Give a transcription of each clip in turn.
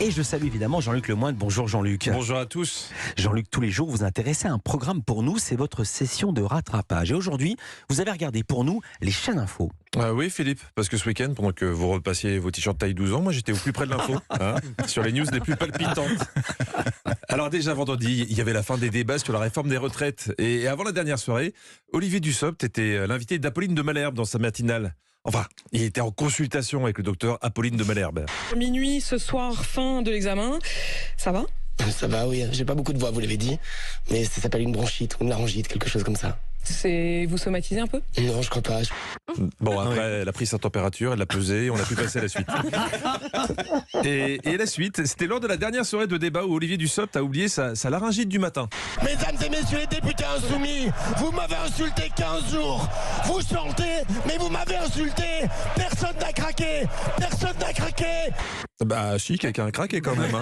Et je salue évidemment Jean-Luc Lemoyne. Bonjour Jean-Luc. Bonjour à tous. Jean-Luc, tous les jours vous intéressez à un programme pour nous, c'est votre session de rattrapage. Et aujourd'hui, vous avez regardé pour nous les chaînes info. Oui Philippe, parce que ce week-end, pendant que vous repassiez vos t-shirts taille 12 ans, moi j'étais au plus près de l'info, sur les news les plus palpitantes. Alors déjà vendredi, il y avait la fin des débats sur la réforme des retraites. Et avant la dernière soirée, Olivier Dussopt était l'invité d'Apolline de Malherbe dans sa matinale. Enfin, il était en consultation avec le docteur Apolline de Malherbe. Minuit ce soir, fin de l'examen. Ça va ? Ça va, oui. J'ai pas beaucoup de voix, vous l'avez dit. Mais ça s'appelle une bronchite ou une laryngite, quelque chose comme ça. Vous somatisez un peu ? Non, je crois pas. Bon, après, elle a pris sa température, elle l'a pesée, on a pu passer à la suite. Et la suite, c'était lors de la dernière soirée de débat où Olivier Dussopt a oublié sa laryngite du matin. Mesdames et messieurs les députés insoumis, vous m'avez insulté 15 jours. Vous chantez, mais vous m'avez insulté. Personne n'a craqué. Personne n'a craqué. Bah si, quelqu'un a craqué quand même.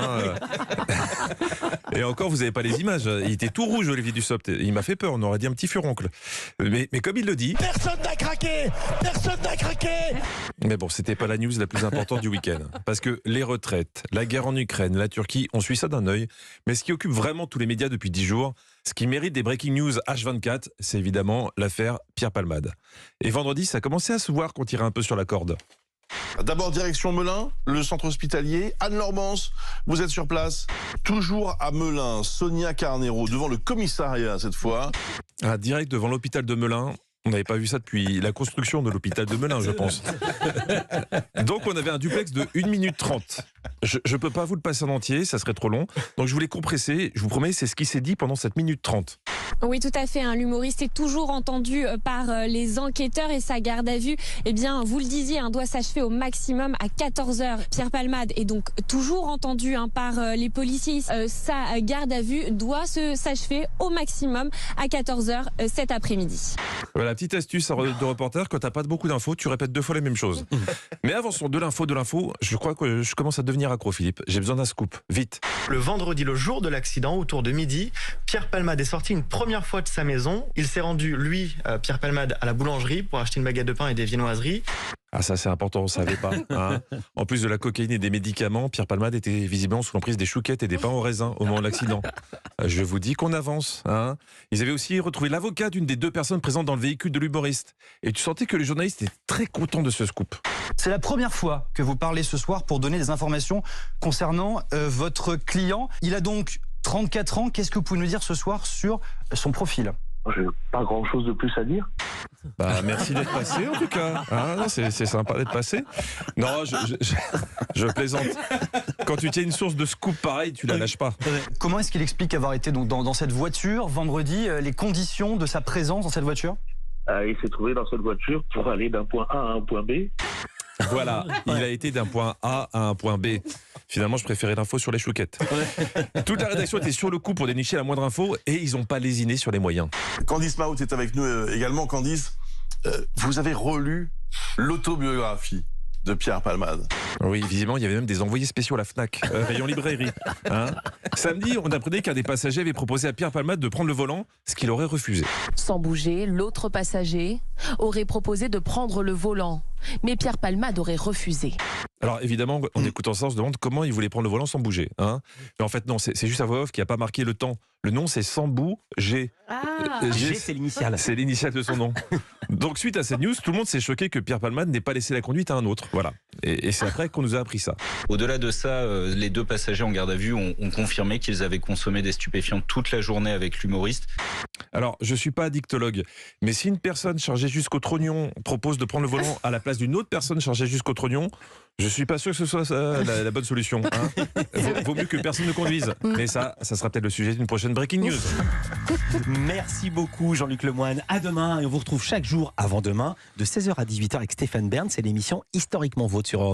Et encore, vous n'avez pas les images. Il était tout rouge, Olivier Dussopt. Il m'a fait peur, on aurait dit un petit furoncle. Mais comme il le dit... Personne n'a craqué. Personne n'a craqué. Mais bon, c'était pas la news la plus importante du week-end. Parce que les retraites, la guerre en Ukraine, la Turquie, on suit ça d'un œil. Mais ce qui occupe vraiment tous les médias depuis 10 jours, ce qui mérite des breaking news H24, c'est évidemment l'affaire Pierre Palmade. Et vendredi, ça commençait à se voir qu'on tirait un peu sur la corde. D'abord direction Melun, le centre hospitalier. Anne Lormance, vous êtes sur place. Toujours à Melun, Sonia Carnero, devant le commissariat cette fois. Direct devant l'hôpital de Melun. On n'avait pas vu ça depuis la construction de l'hôpital de Melun, je pense. Donc on avait un duplex de 1 minute 30. Je ne peux pas vous le passer en entier, ça serait trop long. Donc je voulais compresser, je vous promets, c'est ce qui s'est dit pendant cette minute 30. Oui, tout à fait. L'humoriste est toujours entendu par les enquêteurs et sa garde à vue, eh bien, vous le disiez, doit s'achever au maximum à 14h. Pierre Palmade est donc toujours entendu par les policiers. Sa garde à vue doit s'achever au maximum à 14h cet après-midi. Voilà, petite astuce de reporter, quand t'as pas beaucoup d'infos, tu répètes 2 fois la même chose. Mais avançons, de l'info, je crois que je commence à devenir accro, Philippe. J'ai besoin d'un scoop, vite. Le vendredi, le jour de l'accident, autour de midi, Pierre Palmade est sorti une première fois de sa maison. Il s'est rendu, lui, Pierre Palmade, à la boulangerie pour acheter une baguette de pain et des viennoiseries. Ah ça c'est important, on ne savait pas. En plus de la cocaïne et des médicaments, Pierre Palmade était visiblement sous l'emprise des chouquettes et des pains au raisin au moment de l'accident. Je vous dis qu'on avance. Ils avaient aussi retrouvé l'avocat d'une des 2 personnes présentes dans le véhicule de l'humoriste. Et tu sentais que les journalistes étaient très contents de ce scoop. C'est la première fois que vous parlez ce soir pour donner des informations concernant votre client. Il a donc 34 ans. Qu'est-ce que vous pouvez nous dire ce soir sur son profil ? J'ai pas grand-chose de plus à dire. Merci d'être passé en tout cas. Non, c'est sympa d'être passé. Non, je plaisante. Quand tu tiens une source de scoop pareil, tu la lâches pas. Comment est-ce qu'il explique avoir été donc dans cette voiture vendredi, les conditions de sa présence dans cette voiture ? Il s'est trouvé dans cette voiture pour aller d'un point A à un point B. Voilà, il a été d'un point A à un point B. Finalement, je préférais l'info sur les chouquettes. Toute la rédaction était sur le coup pour dénicher la moindre info et ils n'ont pas lésiné sur les moyens. Candice Mahout est avec nous également. Candice, vous avez relu l'autobiographie de Pierre Palmade. Oui, visiblement, il y avait même des envoyés spéciaux à la FNAC, rayon librairie. Samedi, on apprenait qu'un des passagers avait proposé à Pierre Palmade de prendre le volant, ce qu'il aurait refusé. Sans bouger, l'autre passager aurait proposé de prendre le volant, mais Pierre Palmade aurait refusé. Alors évidemment, en écoutant ça, on se demande comment il voulait prendre le volant sans bouger. Mais en fait, non, c'est juste sa voix off qui n'a pas marqué le temps. Le nom, c'est Sambou G. G, c'est l'initiale. C'est l'initiale de son nom. Donc suite à cette news, tout le monde s'est choqué que Pierre Palmade n'ait pas laissé la conduite à un autre. Voilà. Et c'est après qu'on nous a appris ça. Au-delà de ça, les 2 passagers en garde à vue ont confirmé qu'ils avaient consommé des stupéfiants toute la journée avec l'humoriste. Alors, je ne suis pas addictologue, mais si une personne chargée jusqu'au trognon propose de prendre le volant à la place d'une autre personne chargée jusqu'au trognon, je ne suis pas sûr que ce soit ça, la bonne solution. Vaut mieux que personne ne conduise. Mais ça sera peut-être le sujet d'une prochaine Breaking News. Merci beaucoup Jean-Luc Lemoyne. À demain et on vous retrouve chaque jour avant demain de 16h à 18h avec Stéphane Bern. C'est l'émission Historiquement Vôtre sur Europe 1.